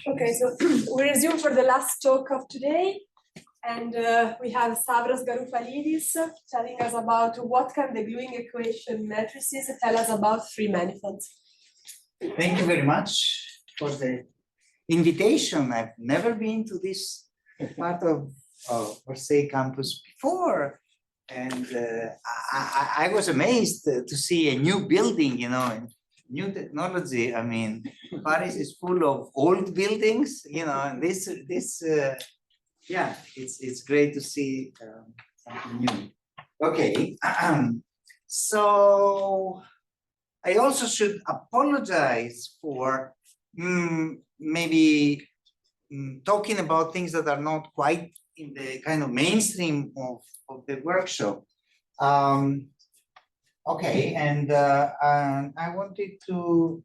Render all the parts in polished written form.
Okay, so we resume for the last talk of today, and we have Stavros Garoufalidis telling us about what can the gluing equation matrices tell us about free manifolds. Thank you very much for the invitation. I've never been to this part of Orsay campus before, and I was amazed to see a new building, you know, and new technology. I mean, Paris is full of old buildings, you know, and yeah, it's great to see something new. Okay, so I also should apologize for maybe talking about things that are not quite in the kind of mainstream of the workshop. Okay, and I wanted to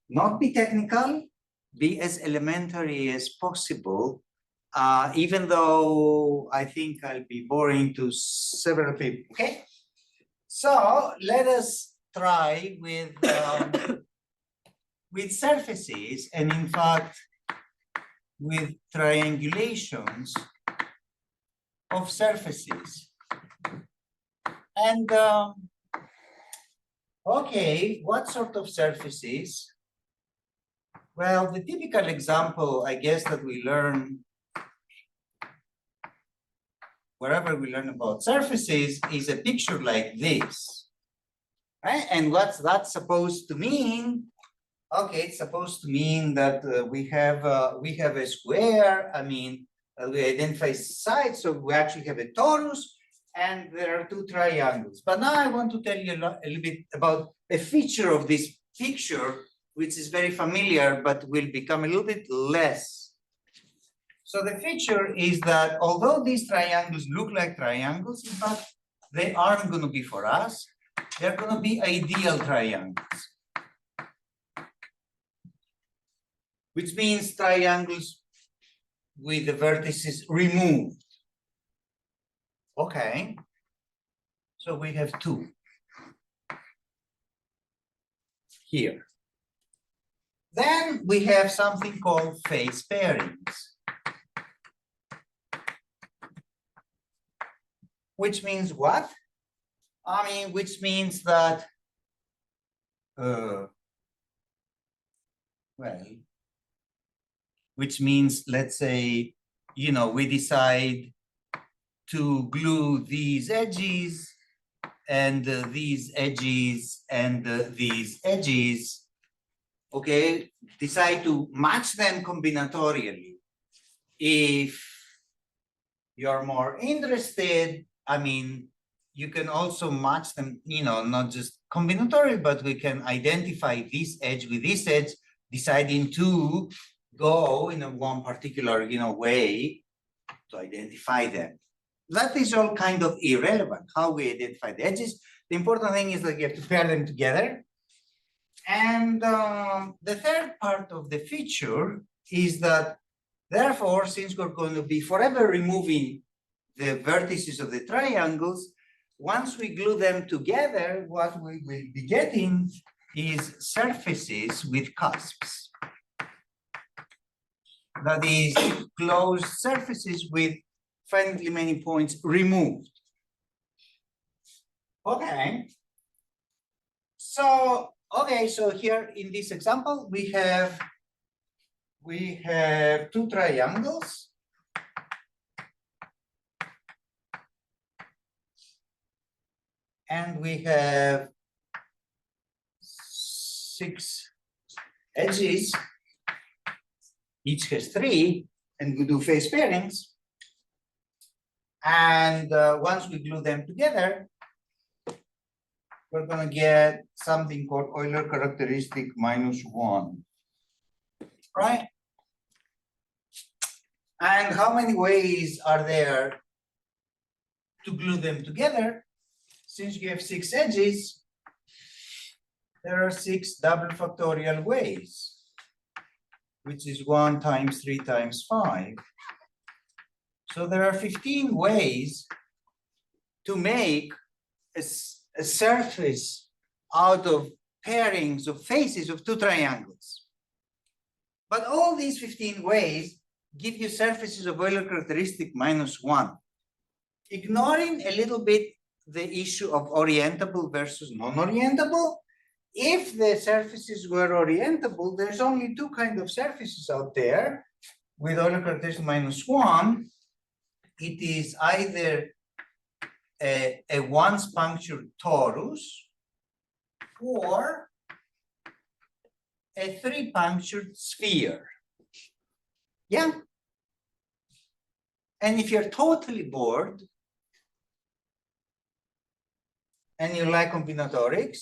not be technical, be as elementary as possible, even though I think I'll be boring to several people. Okay, so let us try with surfaces, and in fact with triangulations of surfaces. And okay, what sort of surfaces? Well, the typical example, I guess, that we learn wherever we learn about surfaces is a picture like this, right? And what's that supposed to mean? Okay, it's supposed to mean that we have a square. I mean, we identify sides, so we actually have a torus, and there are two triangles. But now I want to tell you a little bit about a feature of this picture, which is very familiar, but will become a little bit less. So the feature is that although these triangles look like triangles, in fact, they aren't going to be for us. They're going to be ideal triangles, which means triangles with the vertices removed. Okay, so we have two here. Then we have something called phase pairings, which means what? I mean, which means that, which means, let's say, you know, we decide to glue these edges and these edges and these edges, okay, decide to match them combinatorially. If you're more interested, I mean, you can also match them, you know, not just combinatorial, but we can identify this edge with this edge, deciding to go in one particular, you know, way to identify them. That is all kind of irrelevant, how we identify the edges. The important thing is that you have to pair them together. And the third part of the feature is that, therefore, since we're going to be forever removing the vertices of the triangles, once we glue them together, what we will be getting is surfaces with cusps. That is, closed surfaces with finitely many points removed. Okay. So, okay, so here in this example, we have two triangles. And we have 6 edges. Each has 3, and we do phase pairings. And once we glue them together, we're going to get something called Euler characteristic -1, right? And how many ways are there to glue them together? Since you have 6 edges, there are 6 double factorial ways, which is 1 times 3 times 5. So there are 15 ways to make a surface out of pairings of faces of 2 triangles. But all these 15 ways give you surfaces of Euler characteristic -1. Ignoring a little bit the issue of orientable versus non-orientable, if the surfaces were orientable, there's only two kinds of surfaces out there with Euler characteristic -1. It is either a once punctured torus or a 3 punctured sphere. Yeah. And if you're totally bored and you like combinatorics,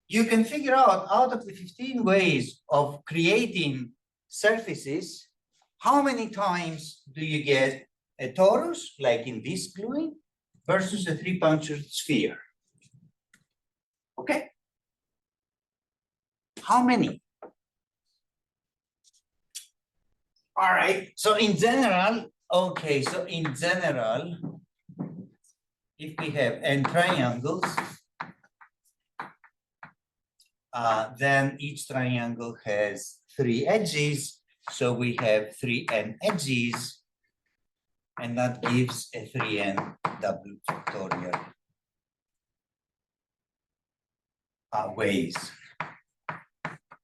you can figure out of the 15 ways of creating surfaces, how many times do you get a torus, like in this gluing, versus a 3 punctured sphere? Okay? How many? All right, so in general, okay, so in general, if we have n triangles, then each triangle has 3 edges, so we have 3n edges, and that gives a 3n double factorial ways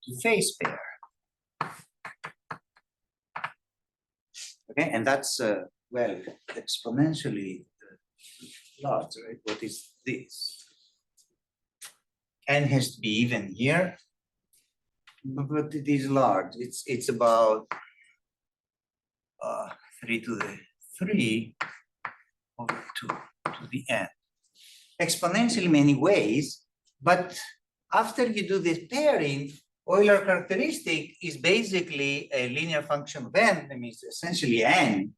to phase pair. Okay, and that's, well, exponentially large, right? What is this? N has to be even here, but it is large. It's about 3 to the 3 over 2 to the n. Exponentially many ways, but after you do this pairing, Euler characteristic is basically a linear function of n. I mean, it's essentially n.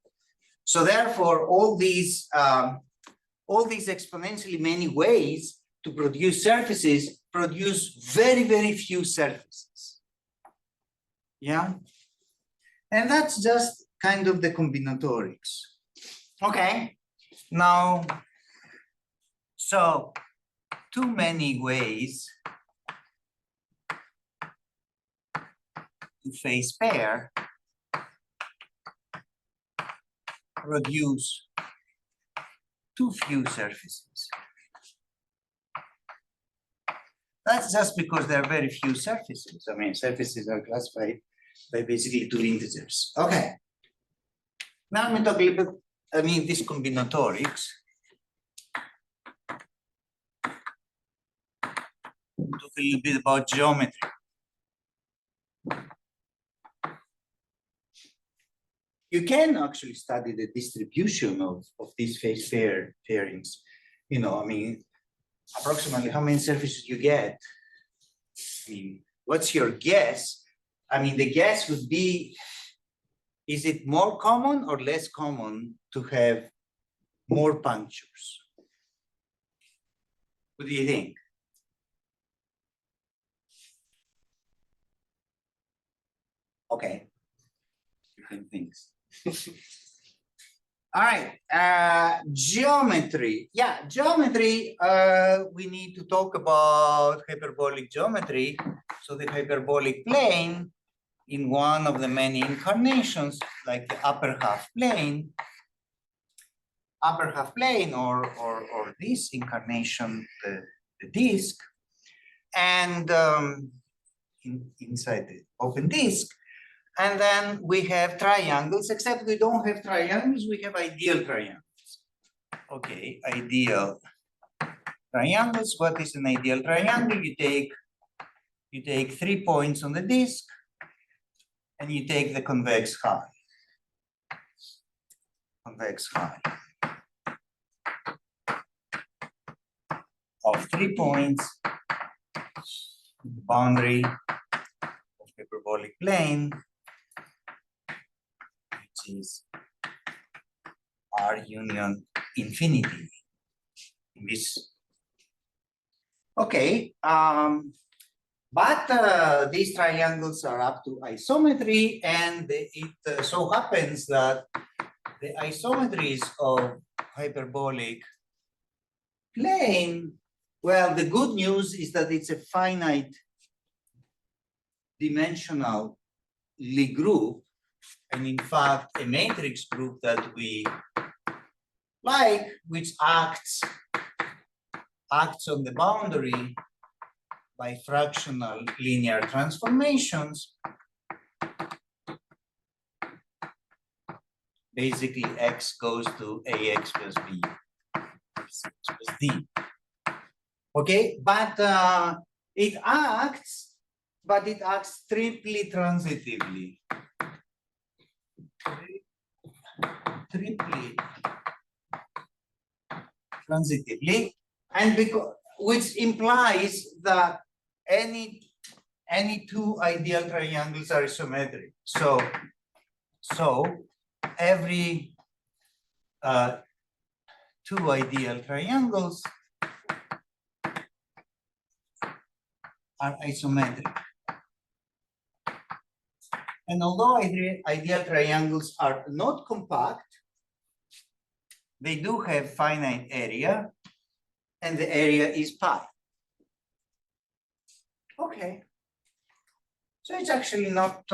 So therefore, all these exponentially many ways to produce surfaces produce very, very few surfaces. Yeah, and that's just kind of the combinatorics. Okay, now, so too many ways to phase pair produce too few surfaces. That's just because there are very few surfaces. I mean, surfaces are classified by basically 2 integers. Okay. Now I'm talking about, I mean, this combinatorics. Talk a little bit about geometry. You can actually study the distribution of these phase pairings. You know, I mean, approximately how many surfaces you get. I mean, what's your guess? I mean, the guess would be, is it more common or less common to have more punctures? What do you think? Okay, different things. All right, geometry. Yeah, geometry, we need to talk about hyperbolic geometry. So the hyperbolic plane in one of the many incarnations, like the upper half plane or this incarnation, the disk, and inside the open disk. And then we have triangles, except we don't have triangles, we have ideal triangles. Okay, ideal triangles. What is an ideal triangle? You take 3 points on the disk, and you take the convex high. Convex high of 3 points, the boundary of hyperbolic plane, is R union infinity in this. Okay, but these triangles are up to isometry, and it so happens that the isometries of hyperbolic plane, well, the good news is that it's a finite dimensionally group, and in fact, a matrix group that we like, which acts on the boundary by fractional linear transformations. Basically, x goes to ax plus b, x plus d. Okay, but it acts triply transitively. Triply transitively, and because, which implies that any two ideal triangles are isometric. So every two ideal triangles are isometric. And although ideal triangles are not compact, they do have finite area, and the area is pi. Okay. So it's actually not,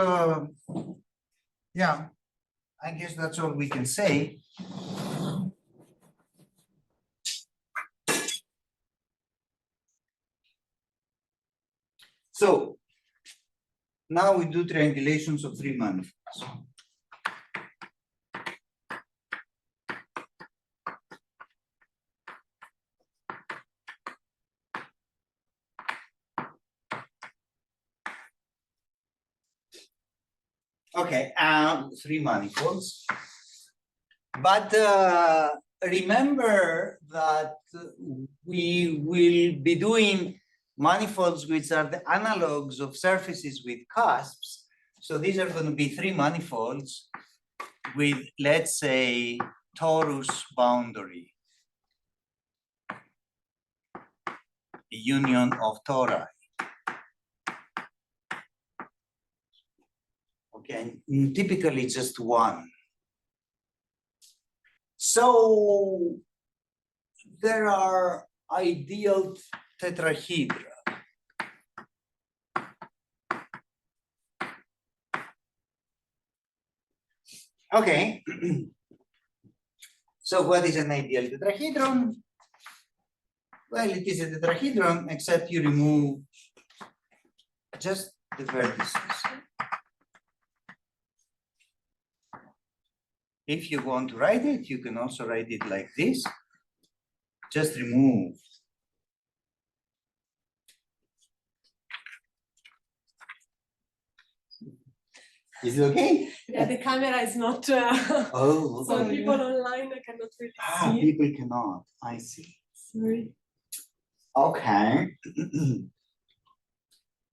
yeah, I guess that's all we can say. So now we do triangulations of three manifolds. Okay, three manifolds. But remember that we will be doing manifolds which are the analogs of surfaces with cusps. So these are going to be three manifolds with, let's say, torus boundary, the union of tori. Okay, and typically just one. So there are ideal tetrahedra. Okay. So what is an ideal tetrahedron? Well, it is a tetrahedron, except you remove just the vertices. If you want to write it, you can also write it like this. Just remove. Is it okay? Yeah, the camera is not. Oh, So okay. people online cannot really see. People cannot. I see. Sorry. Okay.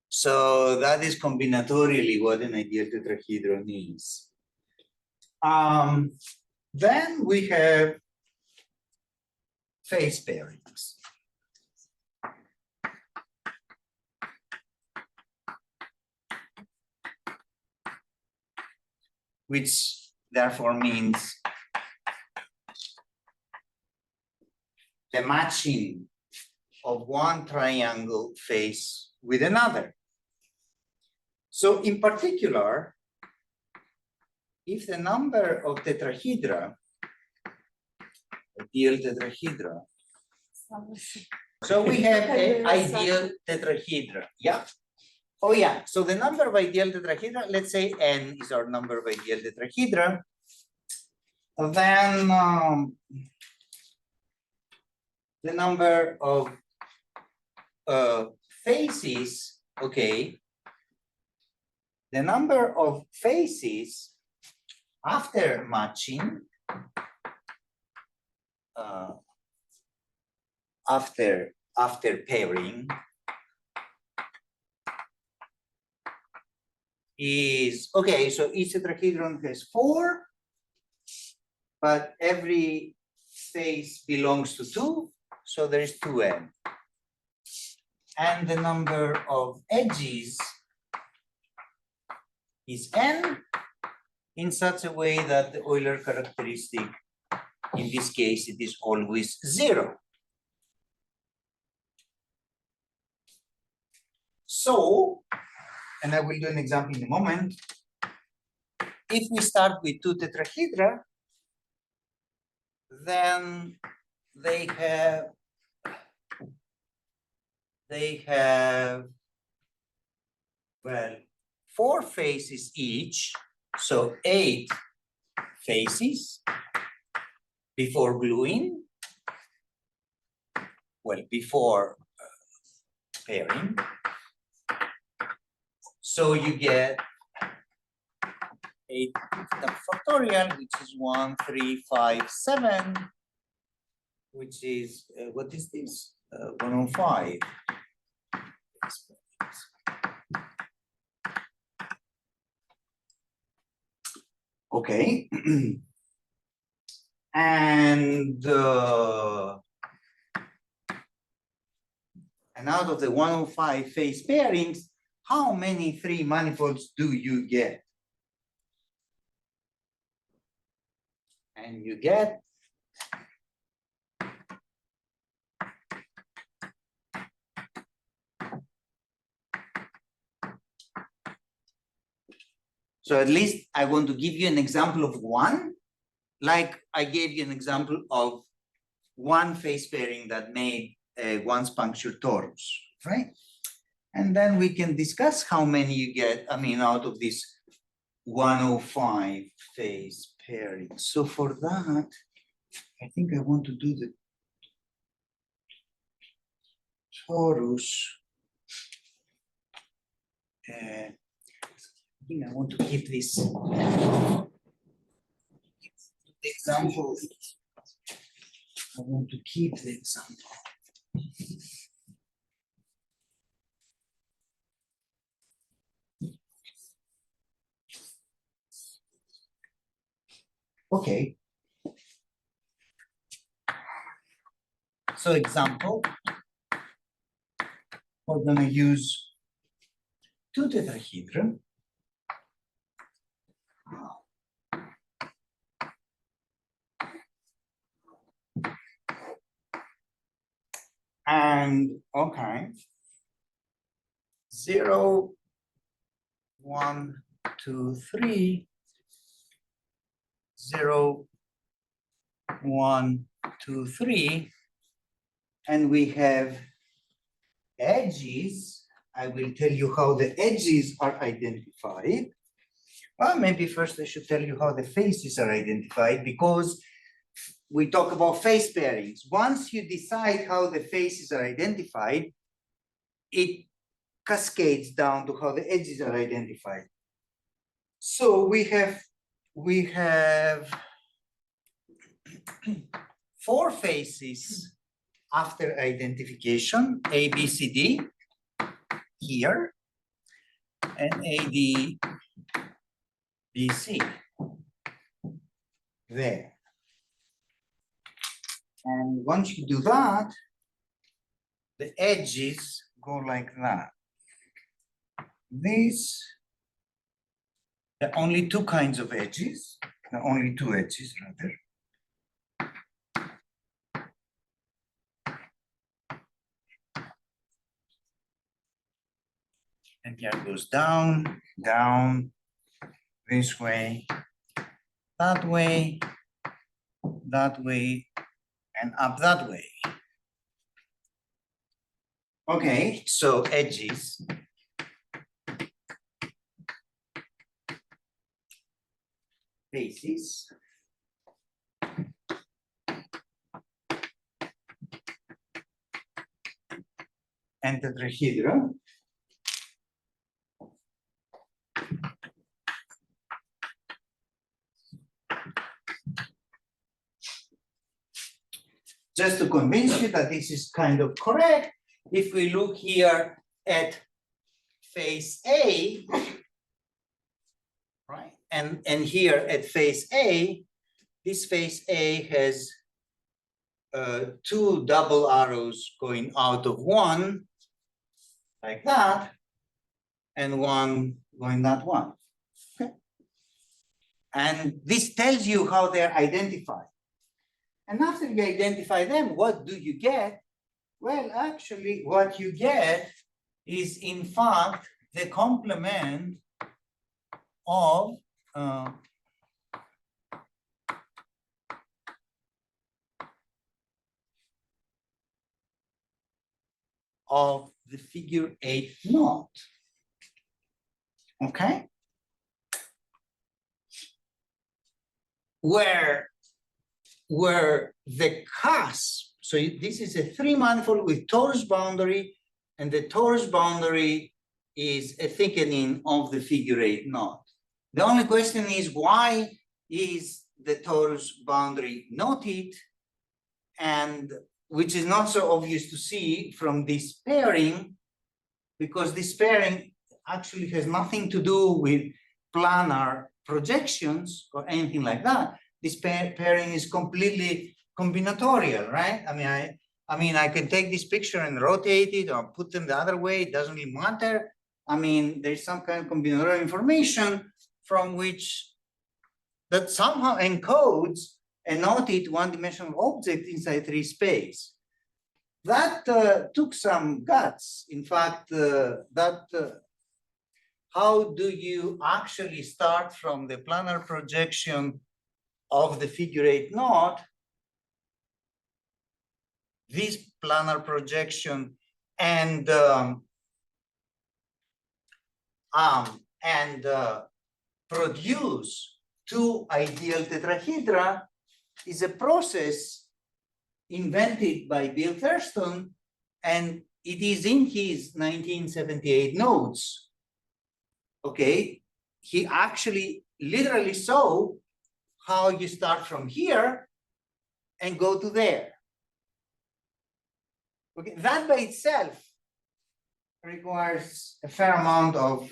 So that is combinatorially what an ideal tetrahedron is. Then we have phase pairings. Which therefore means the matching of one triangle face with another. So in particular, if the number of tetrahedra, ideal tetrahedra, so we have an ideal tetrahedra, yeah? Oh yeah, so the number of ideal tetrahedra, let's say n is our number of ideal tetrahedra, then the number of faces, okay, the number of faces after matching, after pairing, is, okay, so each tetrahedron has 4, but every face belongs to 2, so there is 2n. And the number of edges is n in such a way that the Euler characteristic, in this case, it is always 0. So and I will do an example in a moment. If we start with two tetrahedra, then they have, well, 4 faces each, so 8 faces before gluing, well, before pairing. So you get 8 factorial, which is 1, 3, 5, 7, which is, what is this? 105. Okay. And out of the 105 phase pairings, how many 3 manifolds do you get? And you get so at least I want to give you an example of one, like I gave you an example of one phase pairing that made a one-punctured torus, right? And then we can discuss how many you get, I mean, out of this 105 phase pairing. So for that, I think I want to do the torus. I think I want to keep this example. I want to keep the example. Okay. So example, we're going to use 2 tetrahedron. And okay, 0, 1, 2, 3, 0, 1, 2, 3, and we have edges. I will tell you how the edges are identified. Well, maybe first I should tell you how the faces are identified, because we talk about face pairings. Once you decide how the faces are identified, it cascades down to how the edges are identified. So we have 4 faces after identification, A, B, C, D, here, and A, D, B, C, there. And once you do that, the edges go like that. These, there are only 2 kinds of edges, there are only 2 edges rather. And here it goes down, down, this way, that way, and up that way. Okay, so edges. Faces. And tetrahedra. Just to convince you that this is kind of correct, if we look here at face A, right, and here at face A, this face A has 2 double arrows going out of one, like that, and one going that one. Okay. And this tells you how they're identified. And after you identify them, what do you get? Well, actually, what you get is, in fact, the complement of the figure 8 knot. Okay? Where the cusp, so this is a 3-manifold with torus boundary, and the torus boundary is a thickening of the figure 8 knot. The only question is, why is the torus boundary knotted? And which is not so obvious to see from this pairing, because this pairing actually has nothing to do with planar projections or anything like that. This pairing is completely combinatorial, right? I mean, I can take this picture and rotate it or put them the other way. It doesn't really matter. I mean, there's some kind of combinatorial information from which that somehow encodes a knotted one-dimensional object inside 3 space. That took some guts. In fact, how do you actually start from the planar projection of the figure 8 knot, this planar projection, and produce 2 ideal tetrahedra is a process invented by Bill Thurston, and it is in his 1978 notes. Okay, he actually literally saw how you start from here and go to there. Okay, that by itself requires a fair amount of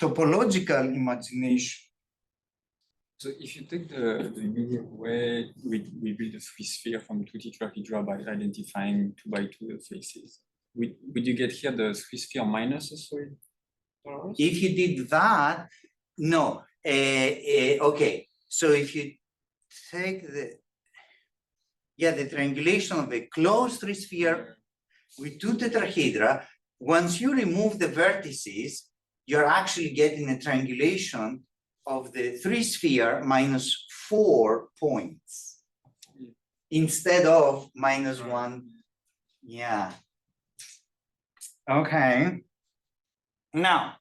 topological imagination. So if you take the usual way we build a 3-sphere from 2 tetrahedra by identifying 2 by 2 faces, would you get here the 3-sphere minus a solid torus? If you did that, no. Okay, so if you take the triangulation of a closed 3-sphere with 2 tetrahedra, once you remove the vertices, you're actually getting a triangulation of the 3-sphere minus 4 points instead of minus 1. Yeah. Okay. Now,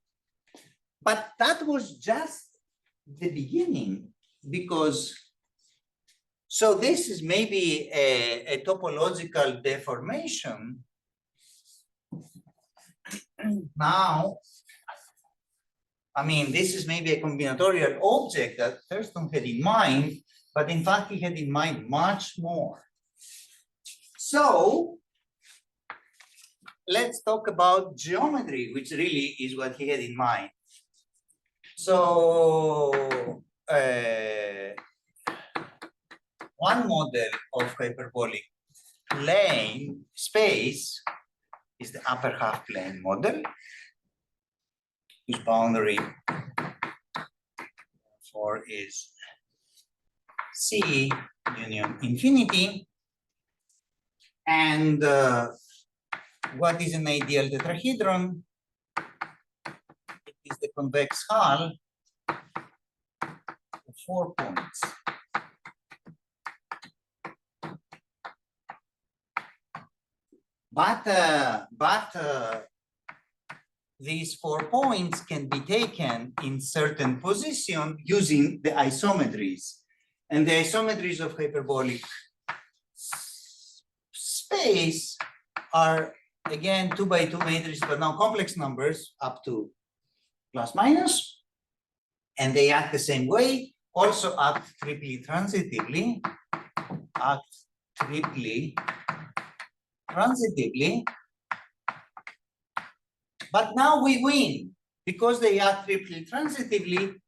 but that was just the beginning, because so this is maybe a topological deformation. Now, I mean, this is maybe a combinatorial object that Thurston had in mind, but in fact, he had in mind much more. So let's talk about geometry, which really is what he had in mind. So one model of hyperbolic plane space is the upper half plane model, whose boundary for is C union infinity. And what is an ideal tetrahedron? It is the convex hull of 4 points. But these 4 points can be taken in certain position using the isometries. And the isometries of hyperbolic space are, again, 2 by 2 matrices, but now complex numbers up to plus minus. And they act the same way, also act triply transitively. But now we win. Because they act triply transitively,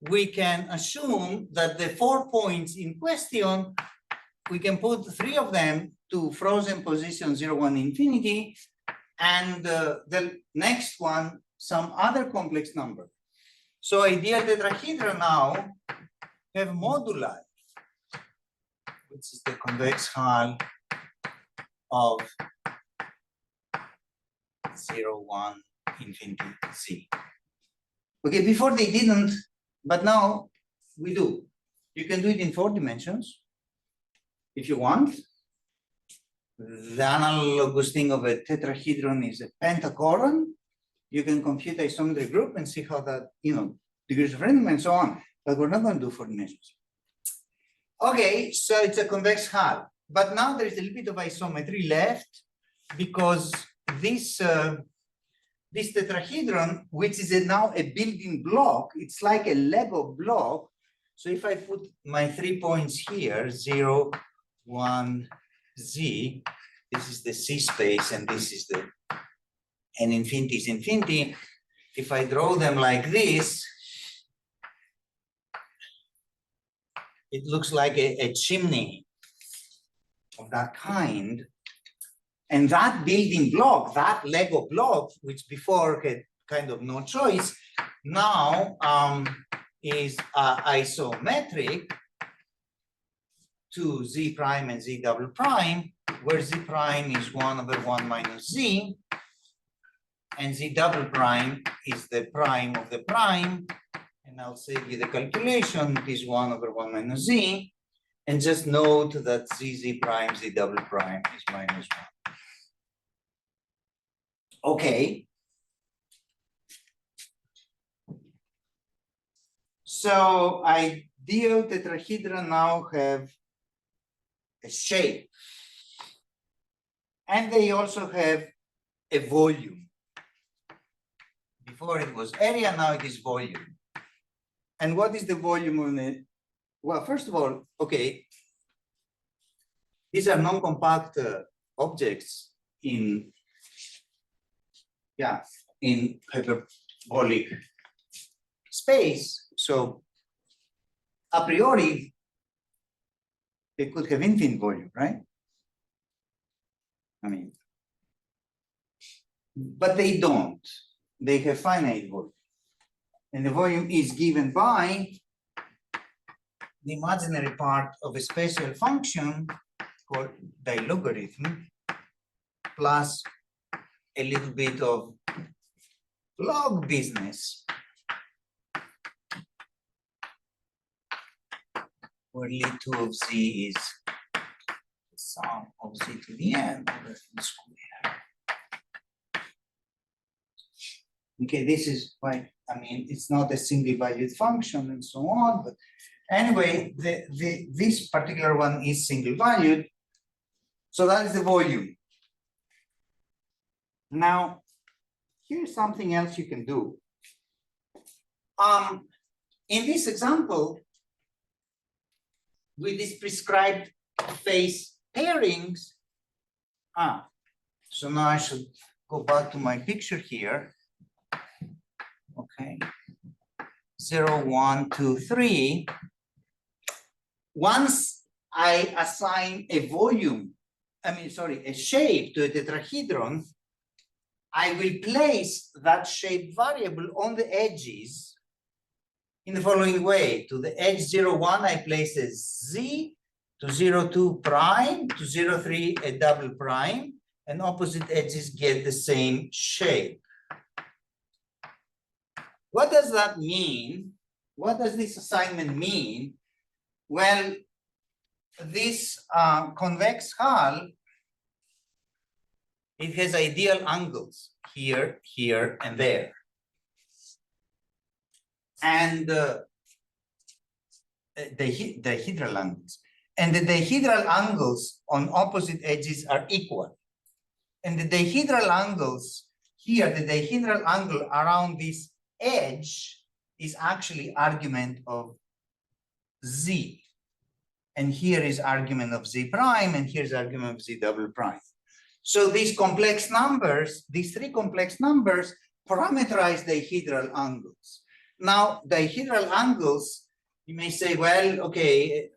we can assume that the 4 points in question, we can put 3 of them to frozen position 0, 1, infinity, and the next one, some other complex number. So ideal tetrahedra now have moduli, which is the convex hull of 0, 1, infinity, z. Okay, before they didn't, but now we do. You can do it in 4 dimensions if you want. The analogous thing of a tetrahedron is a pentachoron. You can compute the isometry group and see how that, degrees of freedom and so on. But we're not going to do 4 dimensions. Okay, so it's a convex hull. But now there's a little bit of isometry left because this tetrahedron, which is now a building block, it's like a Lego block. So if I put my 3 points here, 0, 1, z, this is the C space, and this is and infinity is infinity. If I draw them like this, it looks like a chimney of that kind. And that building block, that Lego block, which before had kind of no choice, now is isometric to z prime and z double prime, where z prime is 1 over 1 minus z, and z double prime is the prime of the prime. And I'll save you the calculation. It is 1 over 1 minus z. And just note that z prime, z double prime is minus 1. Okay. So ideal tetrahedra now have a shape. And they also have a volume. Before it was area, now it is volume. And what is the volume on it? Well, first of all, okay, these are non-compact objects in hyperbolic space. So a priori, they could have infinite volume, right? I mean, but they don't. They have finite volume. And the volume is given by the imaginary part of a special function called dilogarithm plus a little bit of log business, where L2 of z is the sum of z to the n over the square. Okay, this is why, I mean, it's not a single valued function and so on, but anyway, this particular one is single valued. So that is the volume. Now, here's something else you can do. In this example, with these prescribed phase pairings, so now I should go back to my picture here. Okay, 0, 1, 2, 3. Once I assign a volume, a shape to a tetrahedron, I will place that shape variable on the edges in the following way. To the edge 0, 1, I place a z, to 0, 2 prime, to 0, 3 a double prime, and opposite edges get the same shape. What does that mean? What does this assignment mean? Well, this convex hull, it has ideal angles here, here, and there. And the dihedral angles. And the dihedral angles on opposite edges are equal. And the dihedral angles here, the dihedral angle around this edge is actually argument of z. And here is argument of z prime, and here's argument of z double prime. So these complex numbers, these three complex numbers, parameterize dihedral angles. Now, dihedral angles, you may say, well, okay,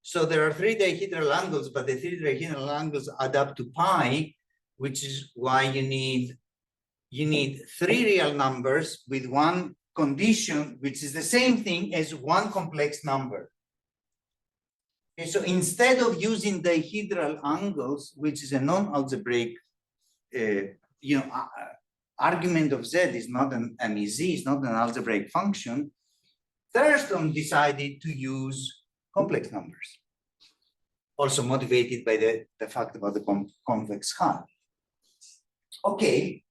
so there are three dihedral angles, but the three dihedral angles add up to pi, which is why you need three real numbers with one condition, which is the same thing as one complex number. Okay, so instead of using dihedral angles, which is a non-algebraic argument of Z is not an MEZ, is not an algebraic function, Thurston decided to use complex numbers, also motivated by the fact about the convex hull. Okay,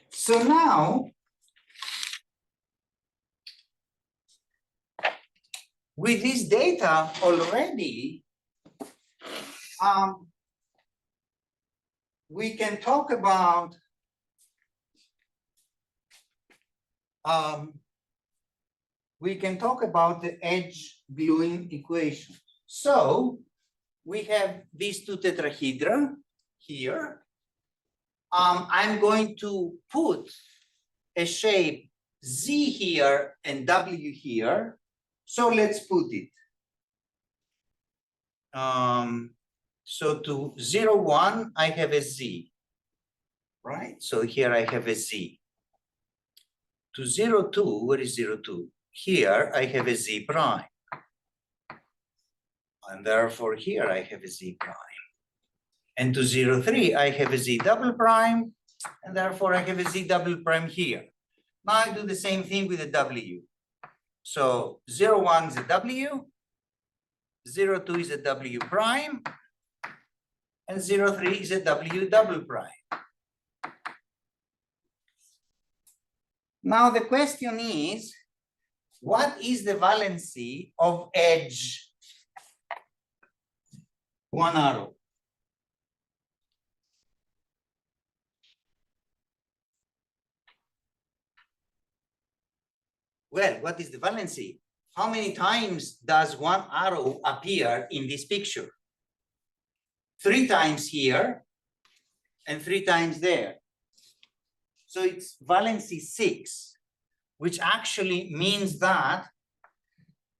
so now with this data already, we can talk about the edge gluing equation. So we have these two tetrahedra here. I'm going to put a shape Z here and W here. So let's put it. So to 0, 1, I have a Z, right? So here I have a Z. To 0, 2, where is 0, 2? Here I have a Z prime. And therefore here I have a Z prime. And to 0, 3, I have a Z double prime. And therefore I have a Z double prime here. Now I do the same thing with the W. So 0, 1 is a W. 0, 2 is a W prime. And 0, 3 is a W double prime. Now the question is, what is the valency of edge 1 arrow? Well, what is the valency? How many times does 1 arrow appear in this picture? 3 times here and 3 times there. So it's valency 6, which actually means that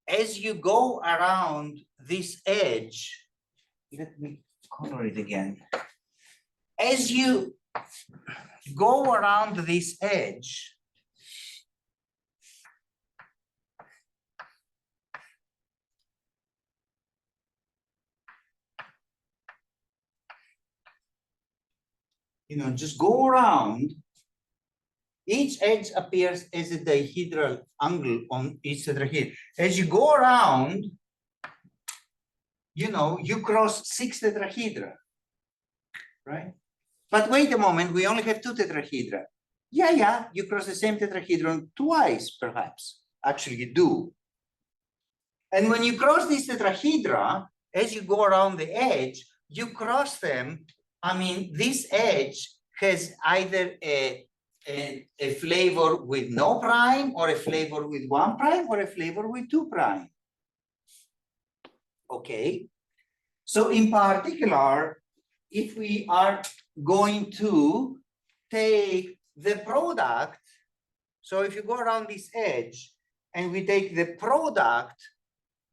as you go around this edge, let me color it again. As you go around this edge, just go around, each edge appears as a dihedral angle on each tetrahedron. As you go around, you cross 6 tetrahedra, right? But wait a moment, we only have 2 tetrahedra. Yeah, you cross the same tetrahedron twice, perhaps. Actually, you do. And when you cross these tetrahedra, as you go around the edge, you cross them. I mean, this edge has either a flavor with no prime, or a flavor with 1 prime, or a flavor with 2 prime. Okay. So in particular, if we are going to take the product, so if you go around this edge and we take the product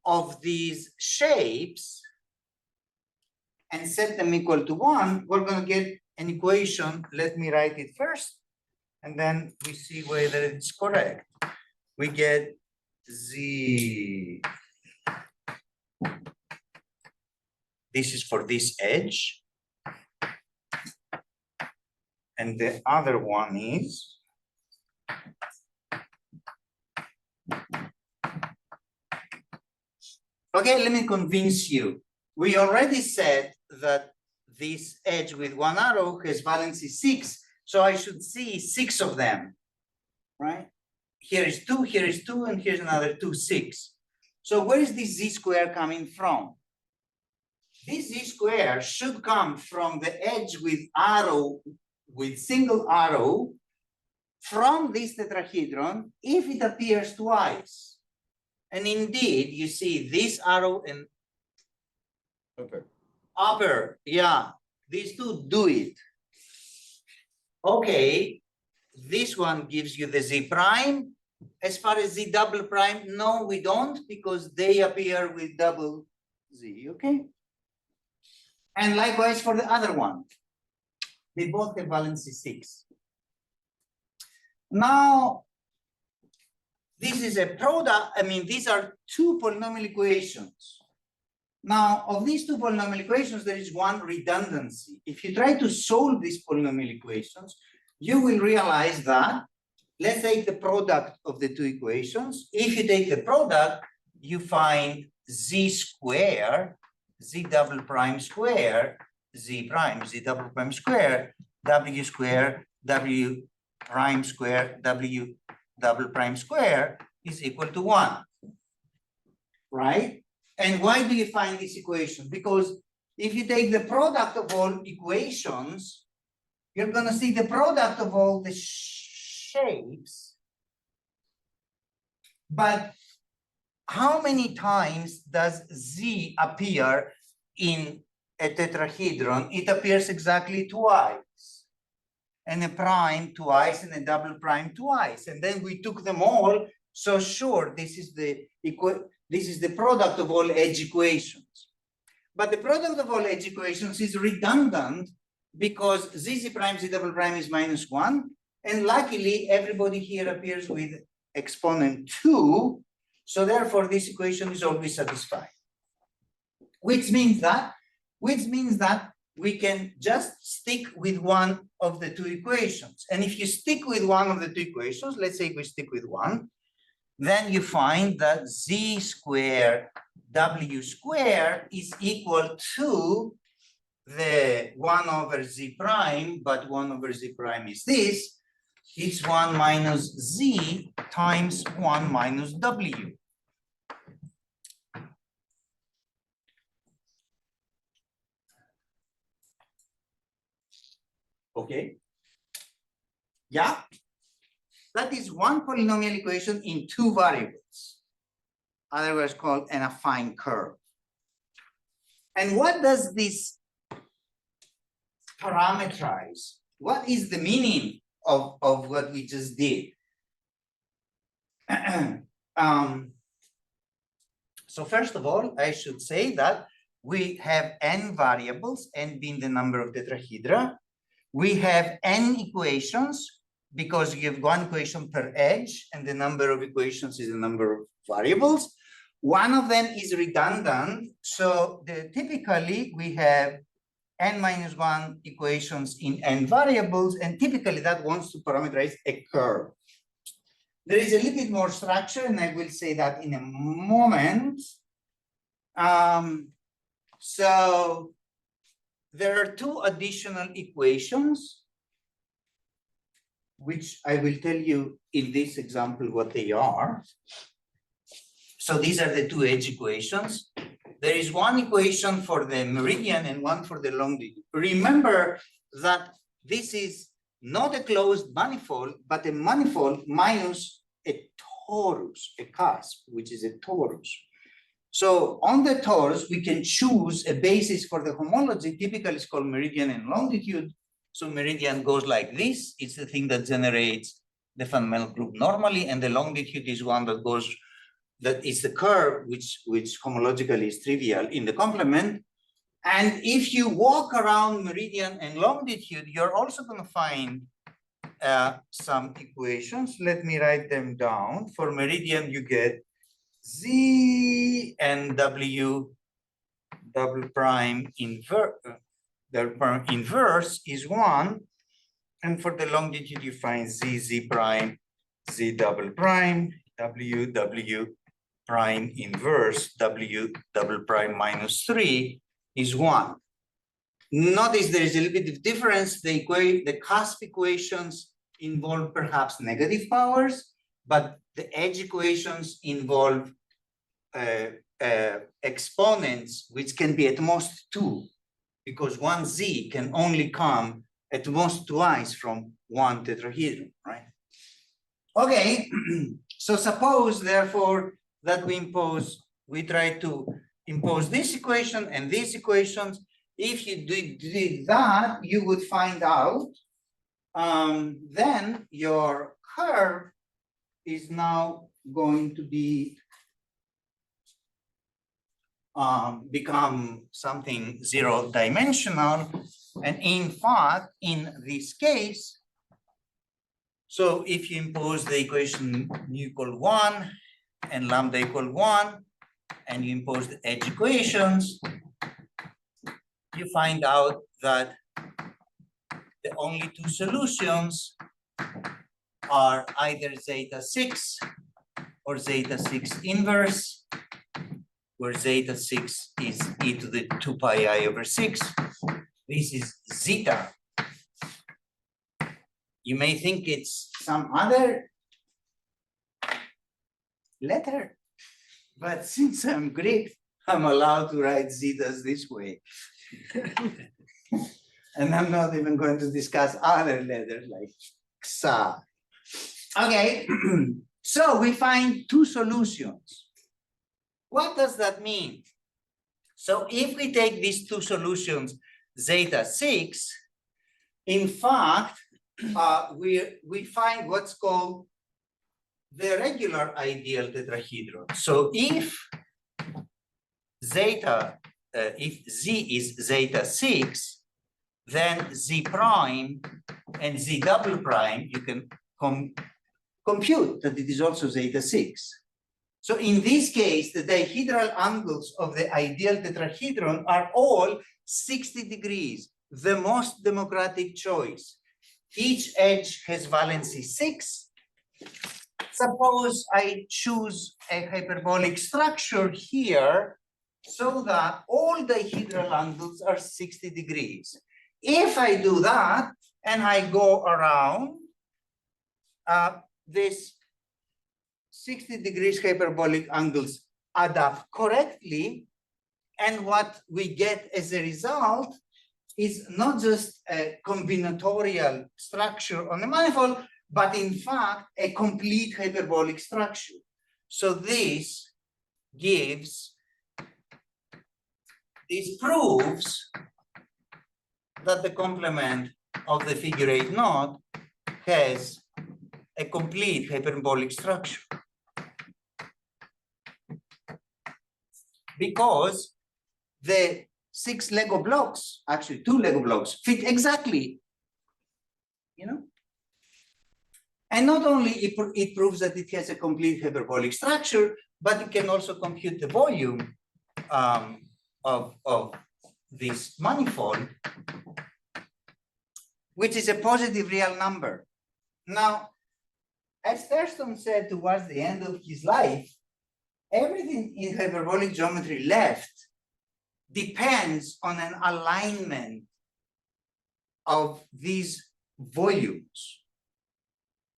of these shapes and set them equal to 1, we're going to get an equation. Let me write it first, and then we see whether it's correct. We get Z. This is for this edge. And the other one is okay, let me convince you. We already said that this edge with 1 arrow has valency 6, so I should see 6 of them, right? Here is 2, here is 2, and here's another 2, 6. So where is this Z square coming from? This Z square should come from the edge with arrow, with single arrow, from this tetrahedron if it appears twice. And indeed, you see this arrow and upper, yeah, these two do it. Okay, this one gives you the Z prime. As far as Z double prime, no, we don't, because they appear with double Z, okay? And likewise for the other one. They both have valency 6. Now, this is a product, I mean, these are 2 polynomial equations. Now, of these two polynomial equations, there is one redundancy. If you try to solve these polynomial equations, you will realize that, let's take the product of the two equations. If you take the product, you find z square, z double prime square, z prime, z double prime square, w square, w prime square, w double prime square is equal to 1, right? And why do you find this equation? Because if you take the product of all equations, you're going to see the product of all the shapes. But how many times does z appear in a tetrahedron? It appears exactly twice, and a prime twice, and a double prime twice. And then we took them all. So sure, this is the product of all edge equations. But the product of all edge equations is redundant because z prime, z double prime is -1. And luckily, everybody here appears with exponent 2. So therefore, this equation is always satisfied. Which means that we can just stick with one of the two equations. And if you stick with one of the two equations, let's say we stick with one, then you find that z square w square is equal to the 1 over z prime, but 1 over z prime is this. It's 1 minus z times 1 minus w. Okay. Yeah. That is one polynomial equation in two variables, otherwise called an affine curve. And what does this parameterize? What is the meaning of what we just did? So first of all, I should say that we have n variables, n being the number of tetrahedra. We have n equations, because you have one equation per edge, and the number of equations is the number of variables. One of them is redundant, so typically we have n-1 equations in n variables, and typically that wants to parameterize a curve. There is a little bit more structure, and I will say that in a moment. So there are two additional equations, which I will tell you in this example what they are. So these are the two edge equations. There is one equation for the meridian and one for the longitude. Remember that this is not a closed manifold, but a manifold minus a torus, a cusp, which is a torus. So on the torus, we can choose a basis for the homology. Typically, it's called meridian and longitude. So meridian goes like this. It's the thing that generates the fundamental group normally, and the longitude is one that goes, that is the curve which homologically is trivial in the complement. And if you walk around meridian and longitude, you're also going to find some equations. Let me write them down. For meridian, you get z and w double prime inverse is 1, and for the longitude you find z prime, z double prime, w prime inverse, w double prime minus 3 is 1. Notice there is a little bit of difference. The cusp equations involve perhaps negative powers, but the edge equations involve exponents which can be at most 2, because one z can only come at most twice from one tetrahedron, right? Okay, so suppose therefore that we try to impose this equation and these equations. If you did that, you would find out then your curve is now going to be become something zero-dimensional. And in fact, in this case, so if you impose the equation mu equal 1 and lambda equal 1, and you impose the edge equations, you find out that the only two solutions are either zeta 6 or zeta 6 inverse, where zeta 6 is e to the 2 pi I over 6. This is zeta. You may think it's some other letter, but since I'm Greek, I'm allowed to write zetas this way. And I'm not even going to discuss other letters like xa. Okay, so we find two solutions. What does that mean? So if we take these two solutions, zeta 6, in fact, we find what's called the regular ideal tetrahedron. So if zeta, if z is zeta 6, then z prime and z double prime, you can compute that it is also zeta 6. So in this case, the dihedral angles of the ideal tetrahedron are all 60 degrees, the most democratic choice. Each edge has valency 6. Suppose I choose a hyperbolic structure here so that all dihedral angles are 60 degrees. If I do that and I go around, this 60 degrees hyperbolic angles add up correctly, and what we get as a result is not just a combinatorial structure on a manifold, but in fact a complete hyperbolic structure. So this proves that the complement of the figure 8 knot has a complete hyperbolic structure. Because the 6 Lego blocks, actually 2 Lego blocks, fit exactly, you know? And not only it proves that it has a complete hyperbolic structure, but you can also compute the volume of this manifold, which is a positive real number. Now, as Thurston said towards the end of his life, everything in hyperbolic geometry left depends on an alignment of these volumes.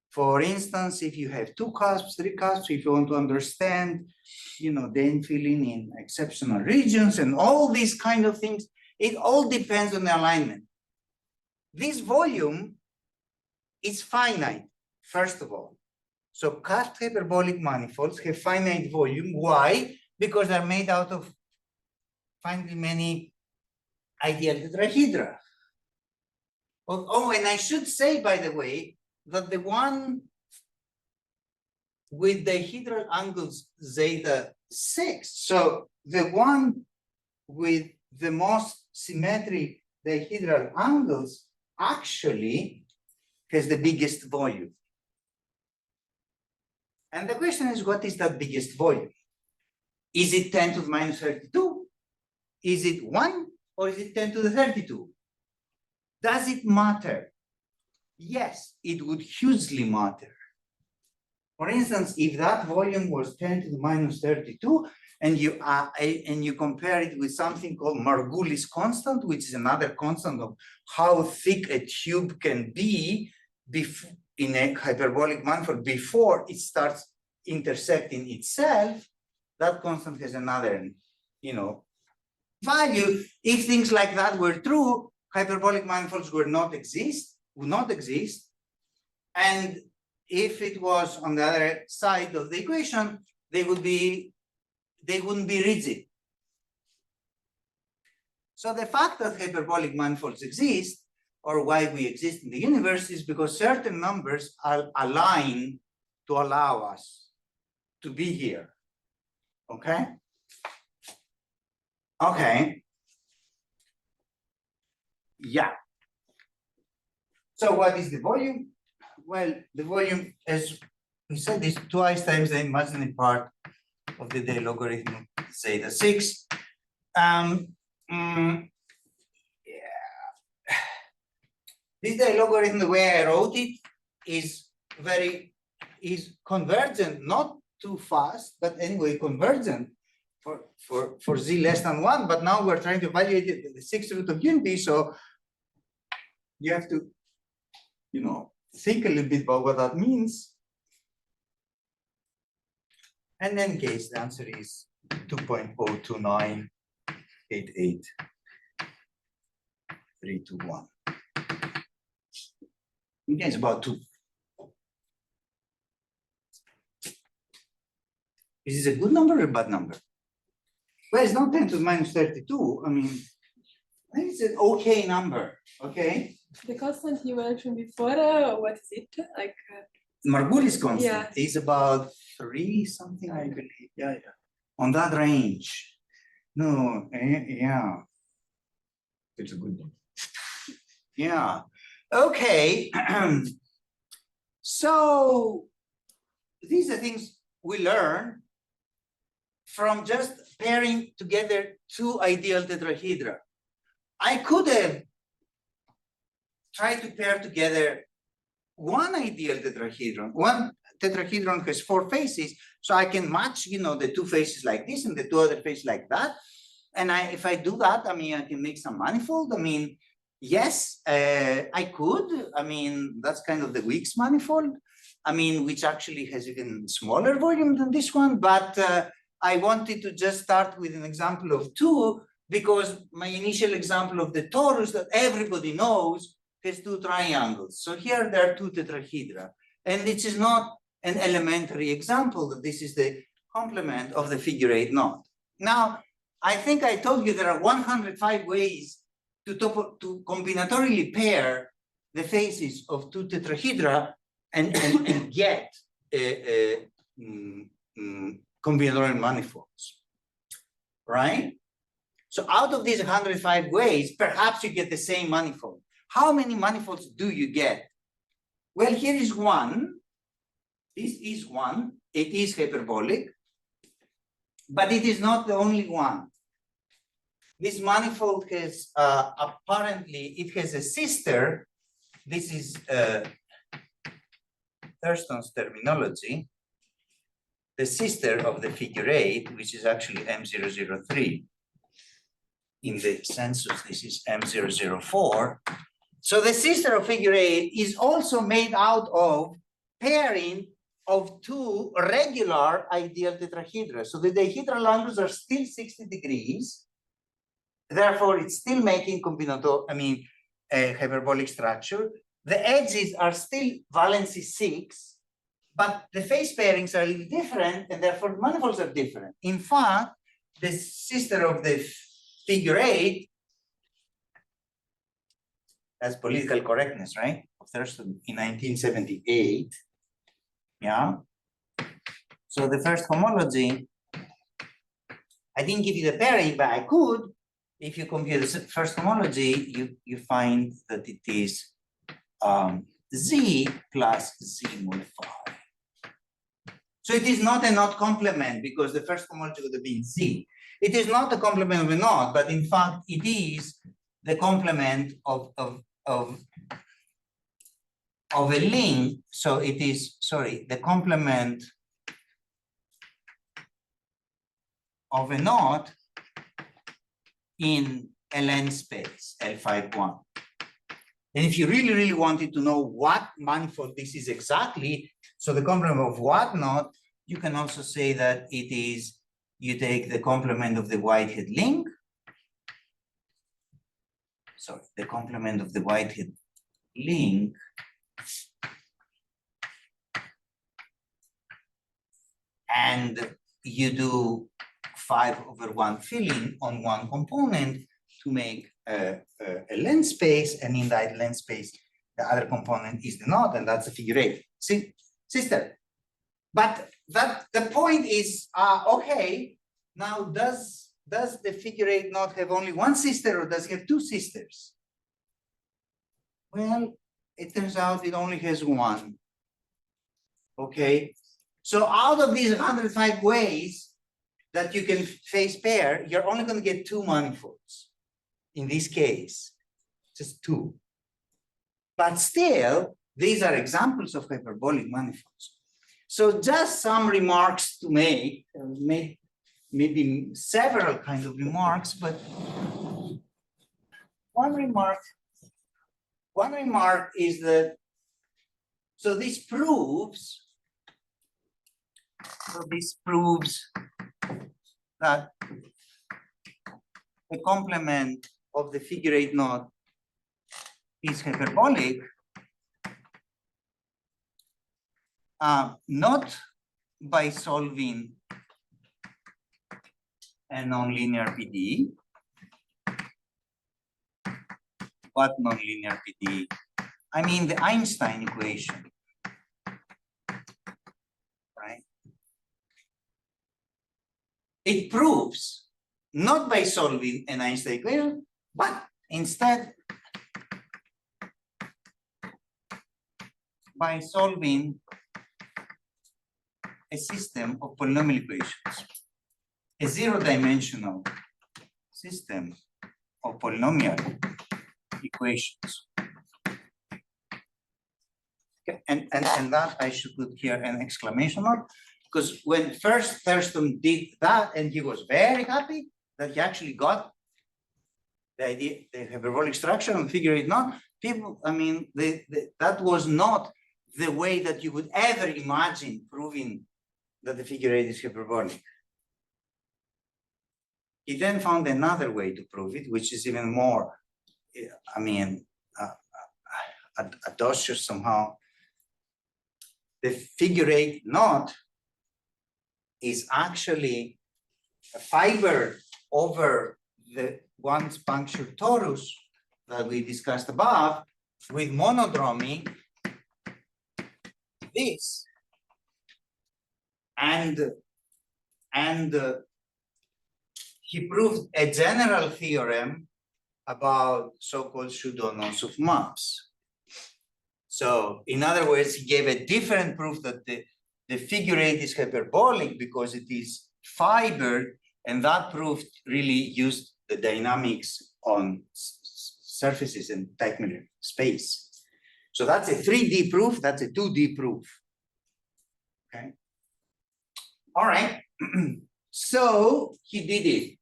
For instance, if you have 2 cusps, 3 cusps, if you want to understand, you know, then filling in exceptional regions and all these kind of things, it all depends on the alignment. This volume is finite, first of all. So cusp hyperbolic manifolds have finite volume. Why? Because they're made out of finitely many ideal tetrahedra. Oh, and I should say, by the way, that the one with dihedral angles zeta 6, so the one with the most symmetric dihedral angles actually has the biggest volume. And the question is, what is that biggest volume? Is it 10 to the minus 32? Is it 1 or is it 10 to the 32? Does it matter? Yes, it would hugely matter. For instance, if that volume was 10 to the minus 32 and you compare it with something called Margulis constant, which is another constant of how thick a tube can be in a hyperbolic manifold before it starts intersecting itself, that constant has another, you know, value. If things like that were true, hyperbolic manifolds would not exist. And if it was on the other side of the equation, they wouldn't be rigid. So the fact that hyperbolic manifolds exist, or why we exist in the universe, is because certain numbers are aligned to allow us to be here. Okay? Okay. Yeah. So what is the volume? Well, the volume, as we said, is twice times the imaginary part of the day logarithm zeta 6. This day logarithm, the way I wrote it, is convergent, not too fast, but anyway convergent for z less than 1. But now we're trying to evaluate the 6th root of unity, so you have to, think a little bit about what that means. And in any case, the answer is 2.02988.321. Okay, it's about 2. Is this a good number or a bad number? Well, it's not 10 to the minus 32. I mean, I think it's an okay number, okay? The constant you mentioned before, what is it? Like Margulis constant yeah. is about 3 something, I believe. Yeah. On that range. No, yeah. It's a good one. Yeah. Okay. So these are things we learn from just pairing together 2 ideal tetrahedra. I could have tried to pair together 1 ideal tetrahedron. 1 tetrahedron has 4 faces, so I can match, the 2 faces like this and the 2 other faces like that. And if I do that, I mean, I can make some manifold. I mean, yes, I could. I mean, that's kind of the Weeks manifold. I mean, which actually has even smaller volume than this one. But I wanted to just start with an example of 2 because my initial example of the torus that everybody knows has 2 triangles. So here there are 2 tetrahedra. And this is not an elementary example that this is the complement of the figure 8 knot. Now, I think I told you there are 105 ways to combinatorially pair the faces of 2 tetrahedra and get combinatorial manifolds, right? So out of these 105 ways, perhaps you get the same manifold. How many manifolds do you get? Well, here is one. This is one. It is hyperbolic, but it is not the only one. This manifold has apparently, it has a sister. This is Thurston's terminology. The sister of the figure 8, which is actually M003. In the census, this is M004. So the sister of figure 8 is also made out of pairing of 2 regular ideal tetrahedra. So the dihedral angles are still 60 degrees. Therefore, it's still making a hyperbolic structure. The edges are still valency 6, but the face pairings are a little different, and therefore manifolds are different. In fact, the sister of the figure 8 has political correctness, right? Of Thurston in 1978. Yeah. So the first homology, I didn't give you the pairing, but I could. If you compute the first homology, you find that it is Z plus Z mod phi. So it is not a knot complement because the first homology would have been Z. It is not a complement of a knot, but in fact it is the complement of a link. So it is, the complement of a knot in a length space, L51. And if you really wanted to know what manifold this is exactly, so the complement of what knot, you can also say that it is, you take the complement of the Whitehead link, the complement of the Whitehead link and you do 5/1 filling on one component to make a length space, and in that length space, the other component is the knot, and that's the figure 8. See, sister. But the point is, okay, now does the figure 8 knot have only one sister, or does it have 2 sisters? Well, it turns out it only has one. Okay, so out of these 105 ways, that you can phase pair, you're only going to get two manifolds. In this case, just two. But still, these are examples of hyperbolic manifolds. So just some remarks to make, maybe several kinds of remarks, but one remark is that, so this proves that the complement of the figure 8 knot is hyperbolic, not by solving a nonlinear PD, but nonlinear PD. I mean the Einstein equation, right? It proves not by solving an Einstein equation, but instead by solving a system of polynomial equations, a zero-dimensional system of polynomial equations. Okay. And that I should put here an exclamation mark, because when first Thurston did that, and he was very happy that he actually got the idea, the hyperbolic structure and figure 8 knot, people, I mean, that was not the way that you would ever imagine proving that the figure 8 is hyperbolic. He then found another way to prove it, which is even more, I mean, audacious somehow. The figure 8 knot is actually a fiber over the one puncture torus that we discussed above with monodromy, this, and he proved a general theorem about so-called pseudonorms of maps. So in other words, he gave a different proof that the figure 8 is hyperbolic because it is fibered, and that proof really used the dynamics on surfaces and tightly space. So that's a 3D proof, that's a 2D proof. Okay. All right. So he did it.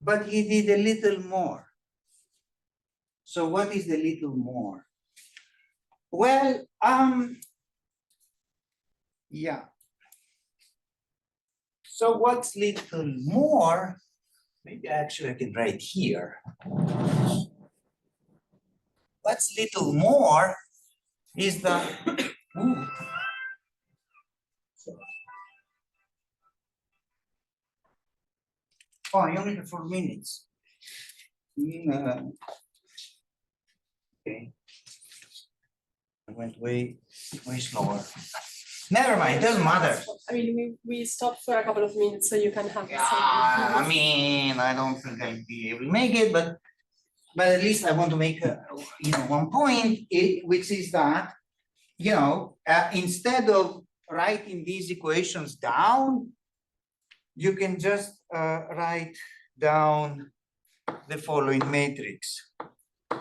But he did a little more. So what is the little more? Well, yeah. So what's little more? Maybe actually I can write here. What's little more is that oh, I only have 4 minutes. Okay. I went way slower. Never mind, it doesn't matter. I mean, we stopped for a couple of minutes, so you can have the I mean, I don't think I'll be able to make it, but at least I want to make one point, which is that instead of writing these equations down, you can just write down the following matrix: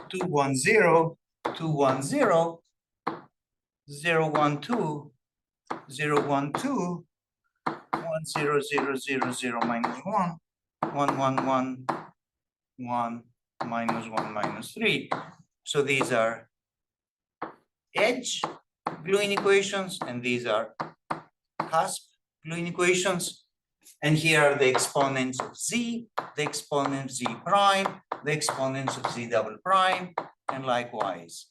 2, 1, 0, 2, 1, 0, 0, 1, 2, 0, 1, 2, 1, 0, 0, 0, 0, minus 1, 1, 1, 1, 1, minus 1, minus 3. So these are edge gluing equations, and these are cusp gluing equations. And here are the exponents of z, the exponent z prime, the exponents of z double prime, and likewise.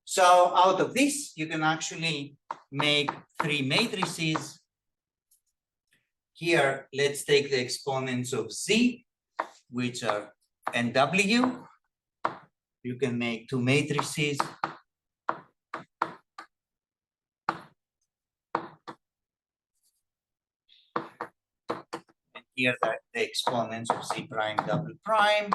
So out of this, you can actually make 3 matrices. Here, let's take the exponents of z, which are nw. You can make 2 matrices. And here are the exponents of z prime double prime,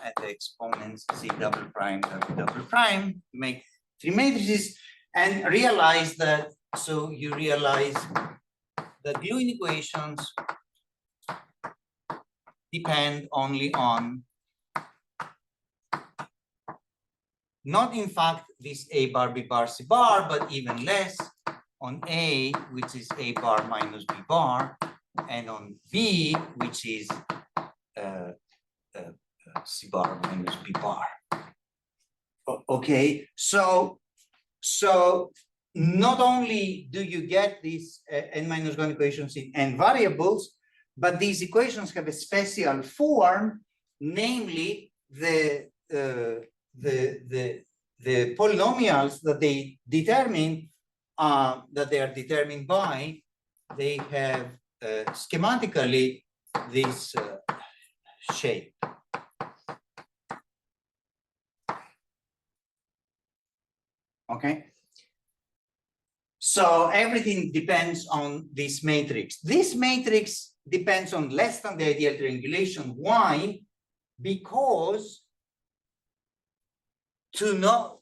and the exponents z double prime double prime. Make three matrices, and realize that, so you realize the gluing equations depend only on, not in fact this A bar, B bar, C bar, but even less on A, which is A bar minus B bar, and on B, which is C bar minus B bar. Okay, so not only do you get these n minus 1 equations in n variables, but these equations have a special form, namely the polynomials that they determine, that they are determined by, they have schematically this shape. Okay. So everything depends on this matrix. This matrix depends on less than the ideal triangulation. Why? Because to know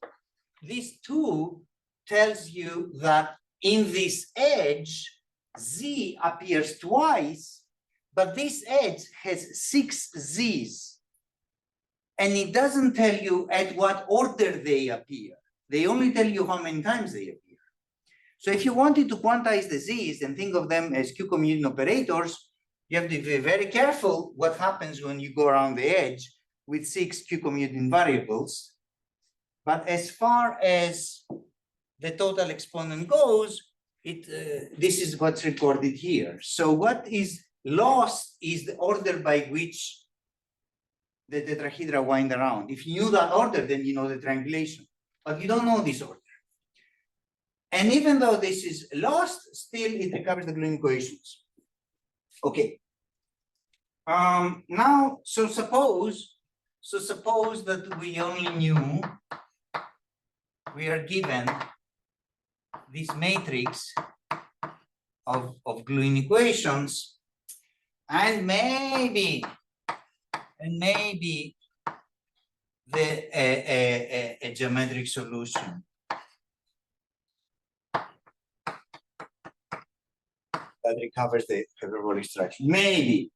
this 2 tells you that in this edge, Z appears twice, but this edge has 6 Z's. And it doesn't tell you at what order they appear. They only tell you how many times they appear. So if you wanted to quantize the Z's and think of them as Q-commuting operators, you have to be very careful what happens when you go around the edge with 6 Q-commuting variables. But as far as the total exponent goes, this is what's recorded here. So what is lost is the order by which the tetrahedra wind around. If you knew that order, then you know the triangulation. But you don't know this order. And even though this is lost, still it recovers the gluing equations. Okay. Now, so suppose that we only knew, we are given this matrix of gluing equations, and maybe a geometric solution that recovers the hyperbolic structure, maybe.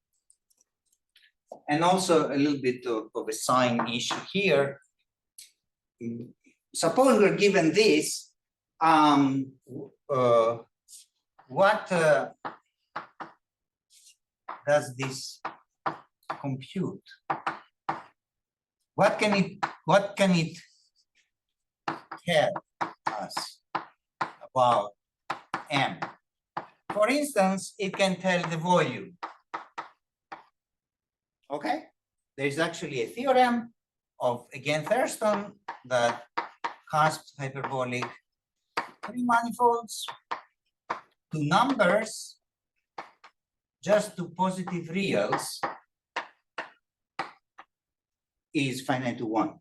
And also a little bit of a sign issue here. Suppose we're given this, what does this compute? What can it tell us about M? For instance, it can tell the volume. Okay, there is actually a theorem of, again, Thurston, that cusp hyperbolic three-manifolds to numbers, just to positive reals, is finite to 1.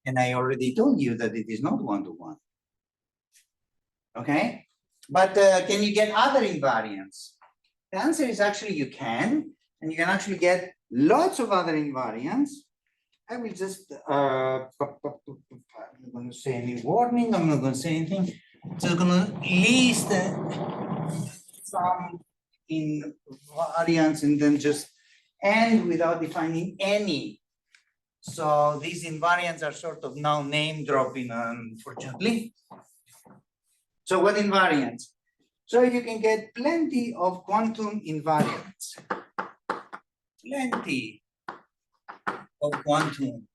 And I already told you that it is not 1-to-1. Okay, but can you get other invariants? The answer is actually you can, and you can actually get lots of other invariants. I will just, I'm not going to say any warning, I'm not going to say anything. Just going to list some invariants and then just end without defining any. So these invariants are sort of now name dropping, unfortunately. So what invariants? So you can get plenty of quantum invariants. Plenty of quantum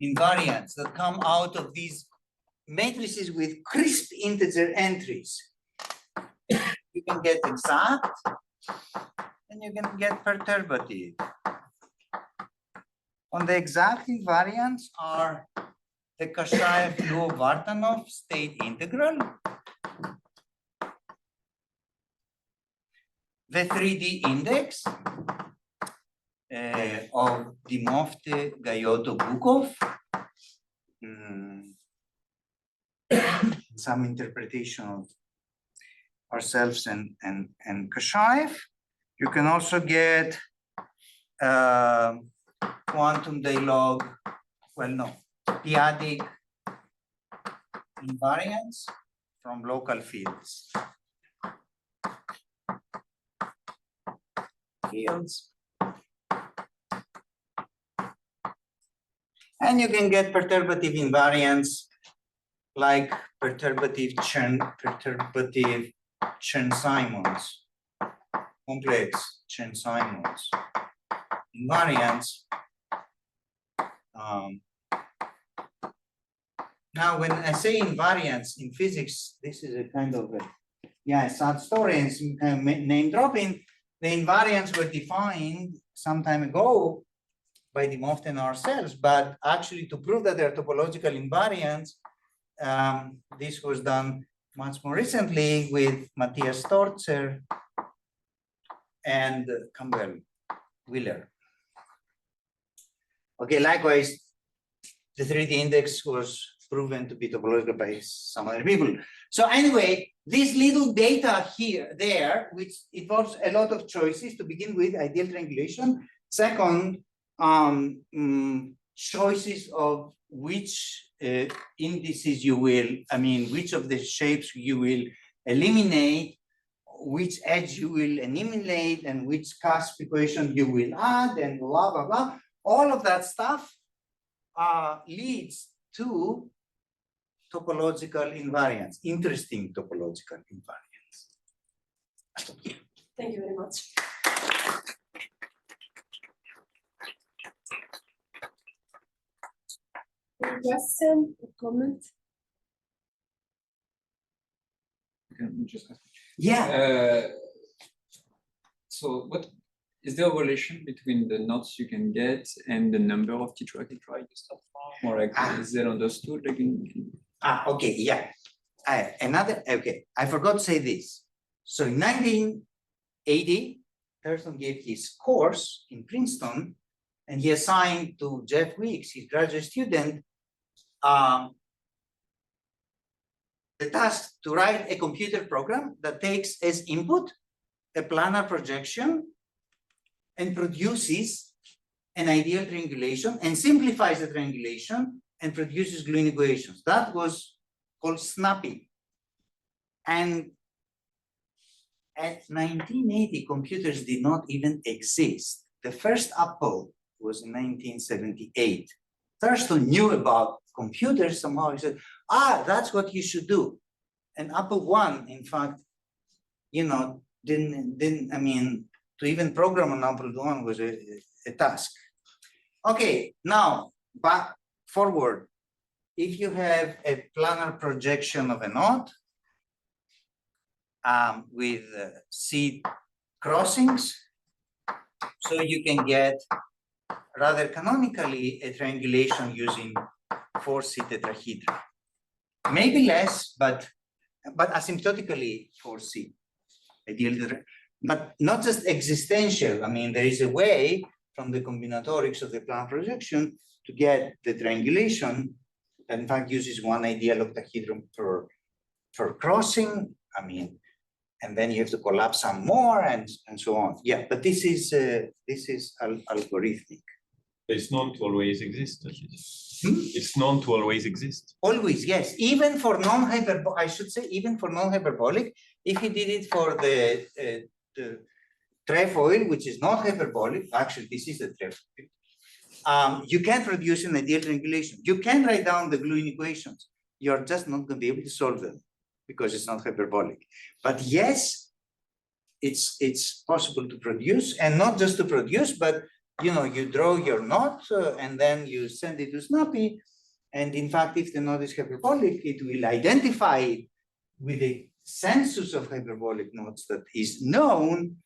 invariants that come out of these matrices with crisp integer entries. You can get exact and you can get perturbative. On the exact invariants are the Kashayev-Luo-Vartanov state integral, the 3D index of Dimofte, Gayoto-Bukov, some interpretation of ourselves and Kashayev. You can also get quantum dialog, well, no, p-adic invariance from local fields. And you can get perturbative invariance like perturbative Chern-Simons, complex Chern-Simons invariance. Now, when I say invariance in physics, this is a kind of a sad story and some kind of name dropping. The invariants were defined some time ago by De Moft and ourselves, but actually to prove that they're topological invariants, this was done much more recently with Matthias Storzer and Campbell Wheeler. Okay, likewise, the 3D index was proven to be topological by some other people. So anyway, this little data here, there, which involves a lot of choices to begin with, ideal triangulation. Second, choices of which indices you will, which of the shapes you will eliminate, which edge you will eliminate, and which cusp equation you will add, and blah, blah, blah. All of that stuff leads to topological invariance, interesting topological invariance. Thank you very much. Any question or comment? Yeah. So what is there a relation between the knots you can get and the number of tetrahedra you start from? Or like, is that understood? Like Okay, yeah. I forgot to say this. So in 1980, Thurston gave his course in Princeton, and he assigned to Jeff Weeks, his graduate student, the task to write a computer program that takes as input a planar projection and produces an ideal triangulation and simplifies the triangulation and produces gluing equations. That was called snapping. And at 1980, computers did not even exist. The first Apple was in 1978. Thurston knew about computers somehow. He said, that's what you should do. And Apple I, in fact, to even program an Apple I was a task. Okay, now back forward. If you have a planar projection of a knot with C crossings, so you can get rather canonically a triangulation using 4C tetrahedra. Maybe less, but asymptotically 4C. Ideally, but not just existential. There is a way from the combinatorics of the planar projection to get the triangulation that in fact uses one ideal octahedron for crossing. And then you have to collapse some more and so on. Yeah, but this is algorithmic. It's known to always exist. It's known to always exist. Always, yes. Even for non-hyperbolic, I should say, even for non-hyperbolic, if you did it for the trefoil, which is not hyperbolic, actually this is the trefoil, you can produce an ideal triangulation. You can write down the gluing equations. You're just not going to be able to solve them because it's not hyperbolic. But yes, it's possible to produce, and not just to produce, but you draw your knot and then you send it to Snappy. And in fact, if the knot is hyperbolic, it will identify it with a census of hyperbolic knots that is known.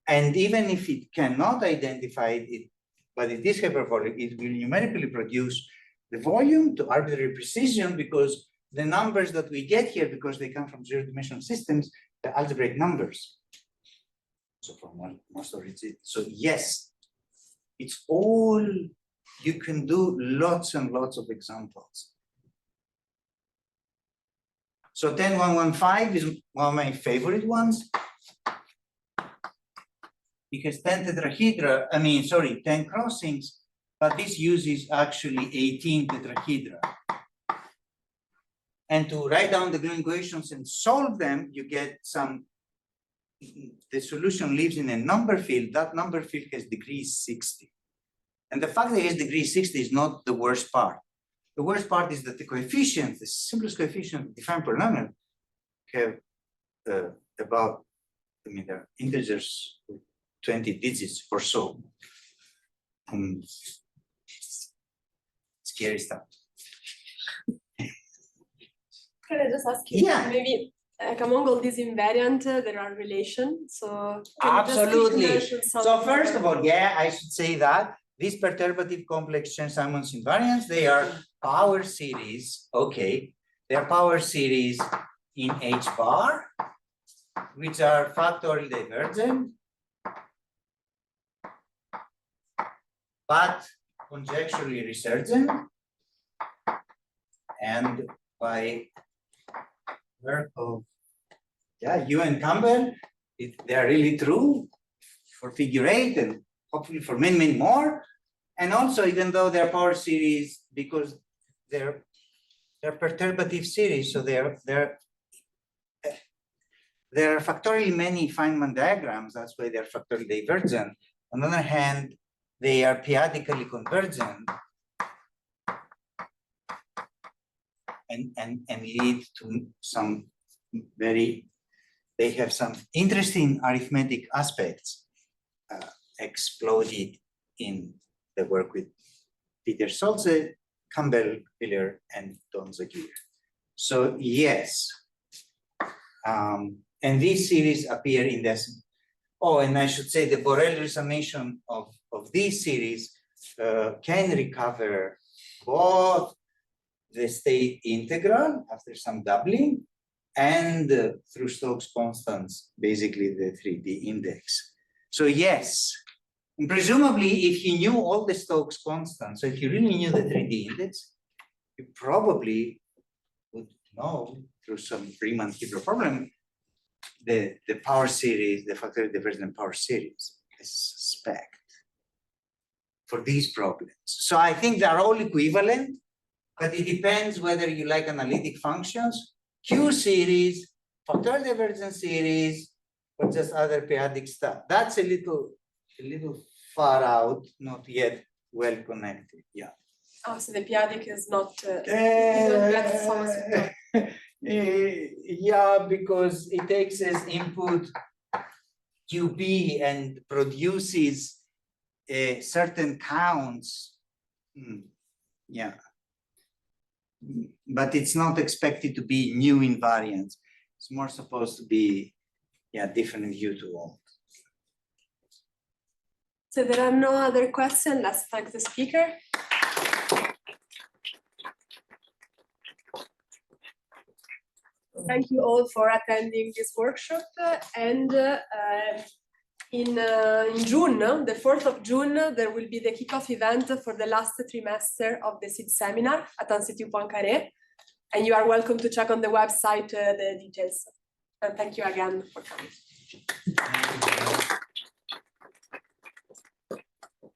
And even if it cannot identify it, but it is hyperbolic, it will numerically produce the volume to arbitrary precision, because the numbers that we get here, because they come from zero-dimensional systems, the algebraic numbers. So from most of it. So yes, it's all, you can do lots and lots of examples. So 10115 is one of my favorite ones, because 10 tetrahedra, 10 crossings but this uses actually 18 tetrahedra. And to write down the gluing equations and solve them, you get some, the solution lives in a number field. That number field has degree 60. And the fact that it has degree 60 is not the worst part. The worst part is that the coefficients, the simplest coefficient of defined polynomial, have about, I mean, they're integers with 20 digits or so. Scary stuff. Can I just ask you, Yeah. maybe like among all these invariant, there are relations, so can you just Absolutely. mention some So of first them? of all, yeah, I should say that these perturbative complex Chern-Simons invariants, they are power series, okay. They are power series in H bar, which are factorially divergent, but conjecturally resurgent, and by work of you and Campbell, they are really true for figure 8 and hopefully for many, many more. And also, even though they're power series, because they're perturbative series, so there are factorially many Feynman diagrams, that's why they're factorially divergent. On the other hand, they are periodically convergent and lead to some they have some interesting arithmetic aspects exploded in the work with Peter Solze, Campbell, Miller, and Don Zagier. So yes, and these series appear in this. Oh, and I should say the Borel resummation of these series can recover both the state integral after some doubling and through Stokes constants, basically the 3D index. So yes, and presumably if you knew all the Stokes constants, so if you really knew the 3D index, you probably would know through some Riemann-Hilbert problem the power series, the factorially divergent power series, I suspect, for these problems. So I think they're all equivalent, but it depends whether you like analytic functions, Q series, factorial divergent series, or just other periodic stuff. That's a little far out, not yet well connected. Yeah. Oh, so the periodic is not, you don't get so much. Yeah, because it takes as input QB and produces certain counts. Yeah. But it's not expected to be new invariants. It's more supposed to be, different view to all. So there are no other questions. Let's thank the speaker. Thank you all for attending this workshop. And in June, the 4th of June, there will be the kickoff event for the last trimester of the SID seminar at Institut Pascal. And you are welcome to check on the website the details. And thank you again for coming.